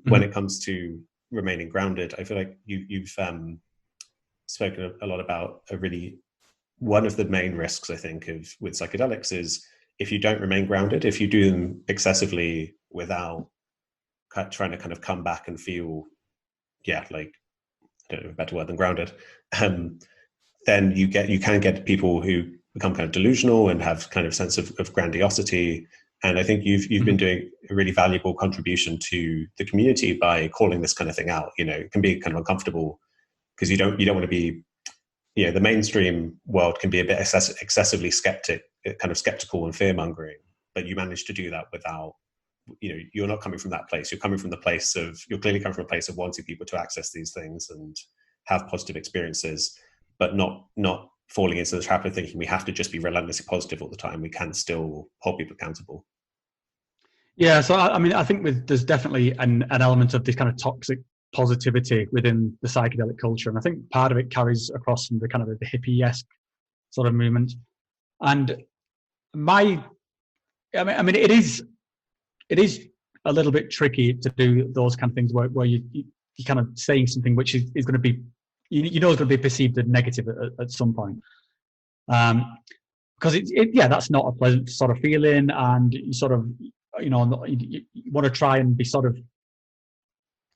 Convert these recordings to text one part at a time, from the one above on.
when it comes to remaining grounded, I feel like you've spoken a lot about one of the main risks, I think, with psychedelics is if you don't remain grounded, if you do them excessively without trying to kind of come back and feel, like, I don't know a better word than grounded, then you can get people who become kind of delusional and have kind of sense of grandiosity. And I think you've been doing a really valuable contribution to the community by calling this kind of thing out. It can be kind of uncomfortable because you don't want to be, the mainstream world can be a bit excessively skeptical and fear mongering, but you manage to do that without, you're not coming from that place. You're clearly coming from a place of wanting people to access these things and have positive experiences, but not falling into the trap of thinking we have to just be relentlessly positive all the time. We can still hold people accountable. Yeah, so I think there's definitely an element of this kind of toxic positivity within the psychedelic culture, and I think part of it carries across from the kind of the hippie-esque sort of movement. And it is a little bit tricky to do those kind of things where you kind of saying something which is going to be, is going to be perceived as negative at some point, because that's not a pleasant sort of feeling, and you sort of you want to try and be sort of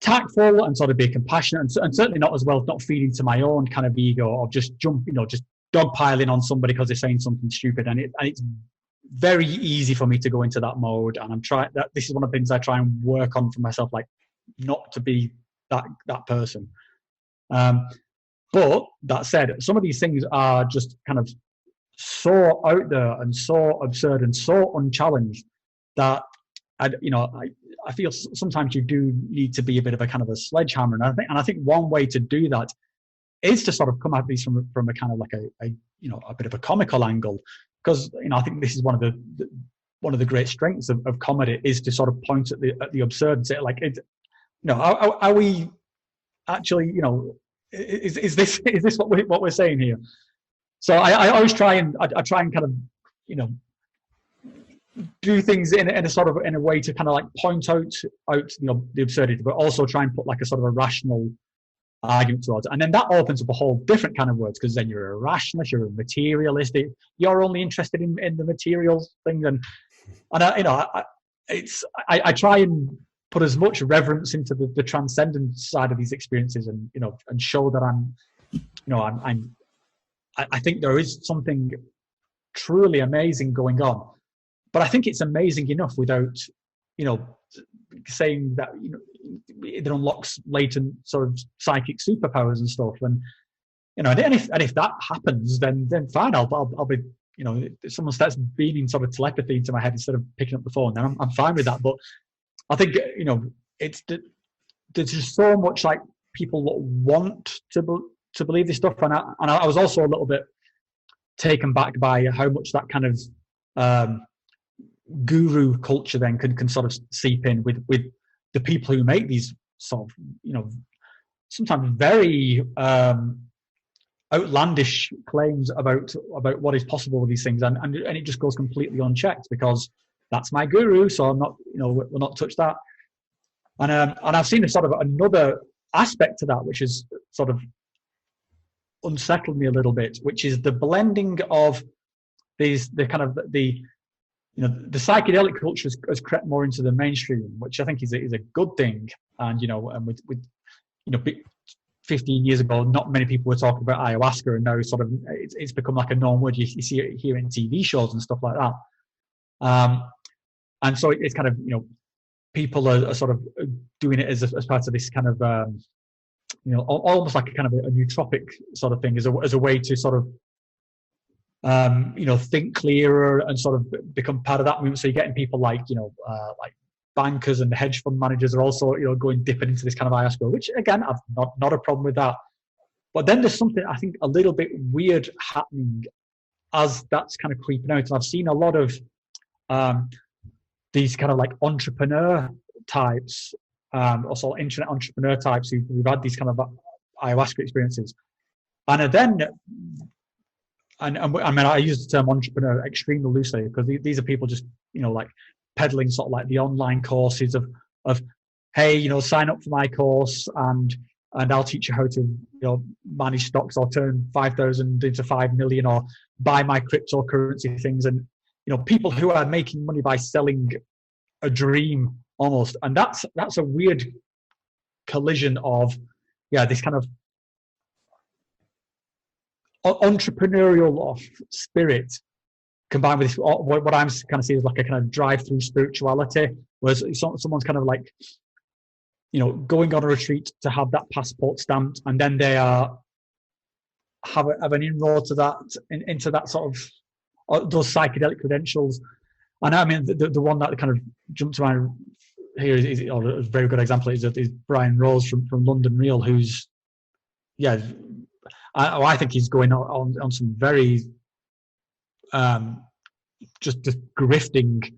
tactful and sort of be compassionate, and certainly not feeding to my own kind of ego of just just dogpiling on somebody because they're saying something stupid, and it's very easy for me to go into that mode, and this is one of the things I try and work on for myself, like not to be that person. But that said, some of these things are just kind of so out there and so absurd and so unchallenged that I feel sometimes you do need to be a bit of a kind of a sledgehammer, and I think one way to do that is to sort of come at these from a kind of like a bit of a comical angle, because I think this is one of the great strengths of comedy, is to sort of point at the absurd and say, like, are we actually, is this what we're saying here? So I always try and kind of do things in a way to kind of like point out the absurdity, but also try and put like a sort of a rational argument towards it. And then that opens up a whole different kind of words, because then you're a rationalist, you're a materialist, you're only interested in the material things, and I try and put as much reverence into the transcendent side of these experiences, and and show that I think there is something truly amazing going on, but I think it's amazing enough without saying that it unlocks latent sort of psychic superpowers and stuff, and if that happens, then fine, I'll be if someone starts beaming sort of telepathy into my head instead of picking up the phone, then I'm fine with that. But I think there's just so much like people want to believe this stuff, and I was also a little bit taken back by how much that kind of guru culture then can sort of seep in with the people who make these sort of sometimes very outlandish claims about what is possible with these things, and it just goes completely unchecked because that's my guru, so I'm not we'll not touch that. And I've seen a sort of another aspect to that, which is sort of unsettled me a little bit, which is the blending of the psychedelic culture has crept more into the mainstream, which I think is a good thing. And and with 15 years ago, not many people were talking about ayahuasca, and now sort of it's become like a known word. You see it here in TV shows and stuff like that. And so it's kind of people are sort of doing it as part of this kind of almost like a kind of a nootropic sort of thing, as a way to sort of think clearer and sort of become part of that movement. So you're getting people like like bankers and hedge fund managers are also going dipping into this kind of ayahuasca, which again I've not a problem with that. But then there's something I think a little bit weird happening as that's kind of creeping out, and I've seen a lot of these kind of like entrepreneur types, also internet entrepreneur types who've had these kind of ayahuasca experiences, and then I use the term entrepreneur extremely loosely because these are people just like peddling sort of like the online courses of hey, sign up for my course and I'll teach you how to, manage stocks or turn 5,000 into 5 million or buy my cryptocurrency things. And, people who are making money by selling a dream almost. And that's a weird collision of, this kind of entrepreneurial spirit combined with this, what I'm kind of seeing as like a kind of drive-through spirituality, where someone's kind of like, going on a retreat to have that passport stamped, and then they have an inroad to that, into that sort of those psychedelic credentials. And I mean, the one that kind of jumped to mind here is a very good example is Brian Rose from London Real, who's, I think he's going on some very just grifting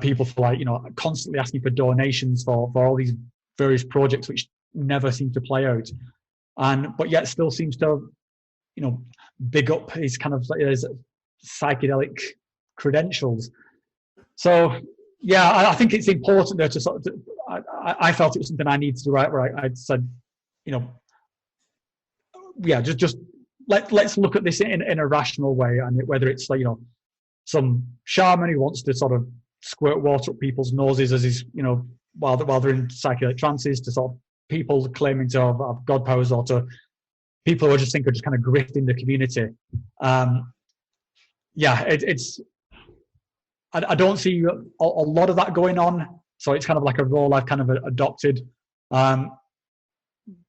people for, like, constantly asking for donations for all these various projects which never seem to play out, but yet still seems to, big up his kind of his psychedelic credentials. So I think it's important there to sort of, I felt it was something I needed to do, right, where I said, just let's look at this in a rational way, and whether it's like, some shaman who wants to sort of squirt water up people's noses as is, while they're in psychedelic trances, to sort of people claiming to have God powers, or to people who I just think are just kind of grifting the community. I don't see a lot of that going on, so it's kind of like a role I've kind of adopted. But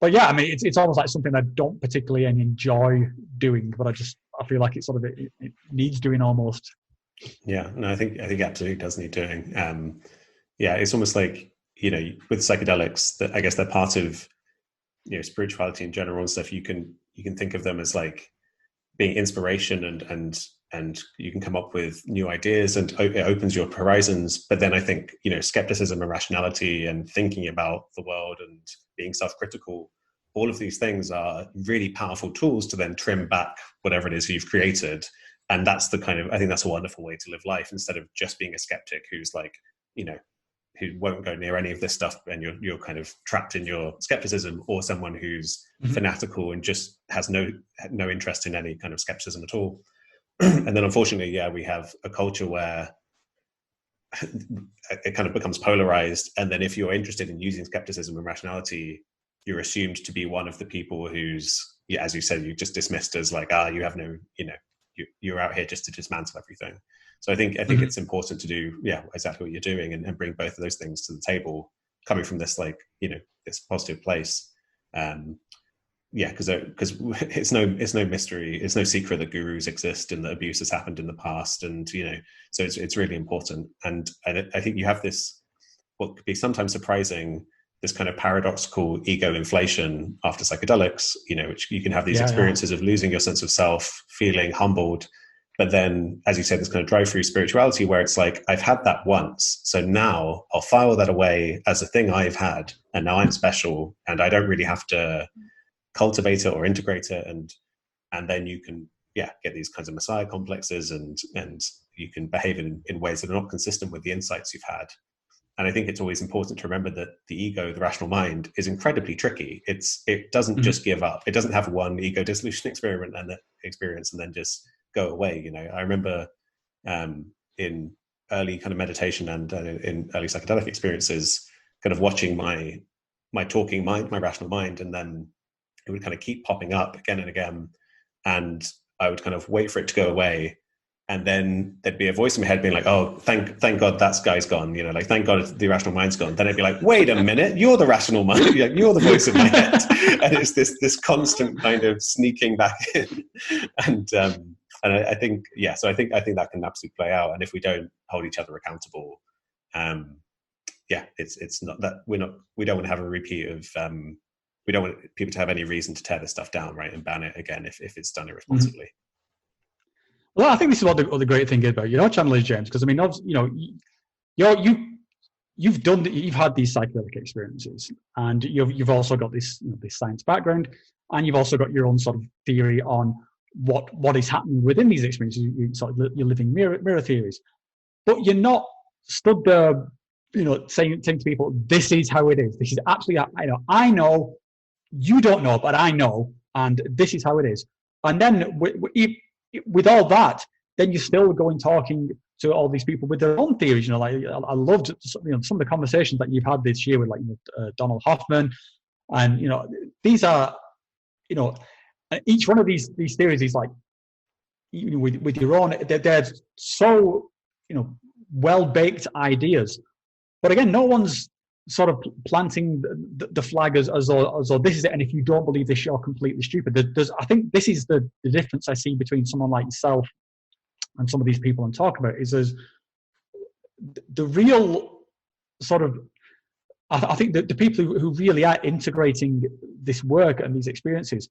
I mean, it's almost like something I don't particularly enjoy doing, but I feel like it's sort of it needs doing almost. Yeah, no, I think absolutely does need doing. It's almost like, with psychedelics, that I guess they're part of, spirituality in general and stuff. You can think of them as like being inspiration, and you can come up with new ideas, and it opens your horizons. But then I think, skepticism and rationality and thinking about the world and being self-critical, all of these things are really powerful tools to then trim back whatever it is you've created. And that's the kind of, I think that's a wonderful way to live life, instead of just being a skeptic who's like, who won't go near any of this stuff, and you're kind of trapped in your skepticism, or someone who's fanatical and just has no interest in any kind of skepticism at all. And then unfortunately, we have a culture where it kind of becomes polarized. And then if you're interested in using skepticism and rationality, you're assumed to be one of the people who's, as you said, you just dismissed as like, you have no, you're out here just to dismantle everything. So I think it's important to do, exactly what you're doing, and bring both of those things to the table, coming from this, like, this positive place. Because it's no mystery, it's no secret that gurus exist and that abuse has happened in the past, and so it's really important. And I think you have this, what could be sometimes surprising, this kind of paradoxical ego inflation after psychedelics, which you can have these experiences of losing your sense of self, feeling humbled, but then, as you said, this kind of drive-through spirituality where it's like, I've had that once, so now I'll file that away as a thing I've had, and now I'm special, and I don't really have to cultivate it or integrate it, and then you can get these kinds of messiah complexes, and you can behave in ways that are not consistent with the insights you've had. And I think it's always important to remember that the ego, the rational mind, is incredibly tricky. It doesn't just give up. It doesn't have one ego dissolution experience and then just go away. I remember in early kind of meditation and in early psychedelic experiences, kind of watching my talking mind, my rational mind, and then it would kind of keep popping up again and again, and I would kind of wait for it to go away, and then there'd be a voice in my head being like, "Oh, thank God that guy's gone," like, thank God the irrational mind's gone. Then I'd be like, "Wait a minute, you're the rational mind, you're the voice in my head," and it's this constant kind of sneaking back in, and I think so I think that can absolutely play out, and if we don't hold each other accountable, it's not that we don't want to have a repeat of. We don't want people to have any reason to tear this stuff down, right, and ban it again if it's done irresponsibly. Well, I think this is what the great thing is about your channel is, James, because I mean, you've had these psychedelic experiences, and you've also got this this science background, and you've also got your own sort of theory on what is happening within these experiences. You're living mirror theories, but you're not stood there saying to people, this is how it is. This is absolutely, I know, you don't know, but I know, and this is how it is. And then with all that, then you're still going talking to all these people with their own theories. Like I loved some of the conversations that you've had this year with Donald Hoffman, and these are each one of these theories is like with your own. They're so well baked ideas, but again, no one's sort of planting the flag as though this is it, and if you don't believe this, you're completely stupid. I think this is the difference I see between someone like yourself and some of these people I'm talking about, is there's the real sort of, I think that the people who really are integrating this work and these experiences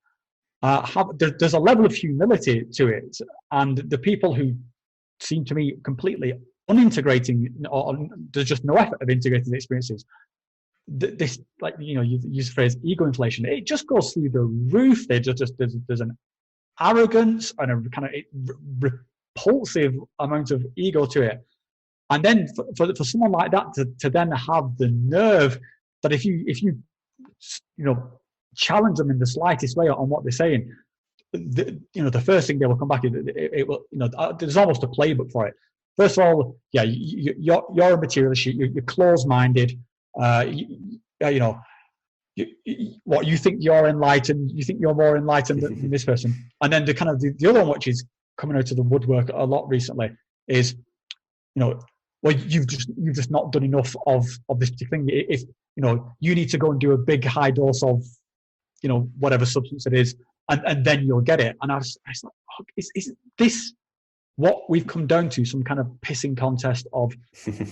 there's a level of humility to it, and the people who seem to me completely unintegrating, or there's just no effort of integrating the experiences, this, like you use the phrase ego inflation, it just goes through the roof. There's an arrogance and a kind of repulsive amount of ego to it. And then for someone like that to then have the nerve that if you challenge them in the slightest way on what they're saying, the first thing they will come back is it will, there's almost a playbook for it. First of all, yeah, you're a materialist. You're closed-minded. What you think you're enlightened. You think you're more enlightened than this person. And then the other one, which is coming out of the woodwork a lot recently, is well, you've just not done enough of this particular thing. If you need to go and do a big high dose of whatever substance it is, and then you'll get it. And I was like, oh, is this what we've come down to? Some kind of pissing contest of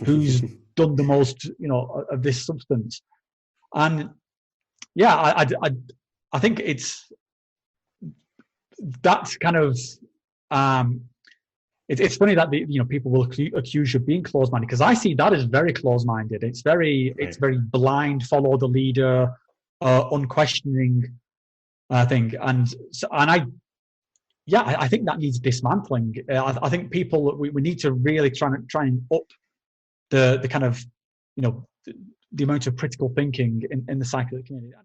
who's done the most of this substance? And yeah, I think that's kind of it's funny that people will accuse you of being closed-minded, because I see that as very closed-minded. It's very blind, follow the leader, unquestioning thing, and I think that needs dismantling. I think people, we need to really try and up the kind of the amount of critical thinking in the psychedelic community.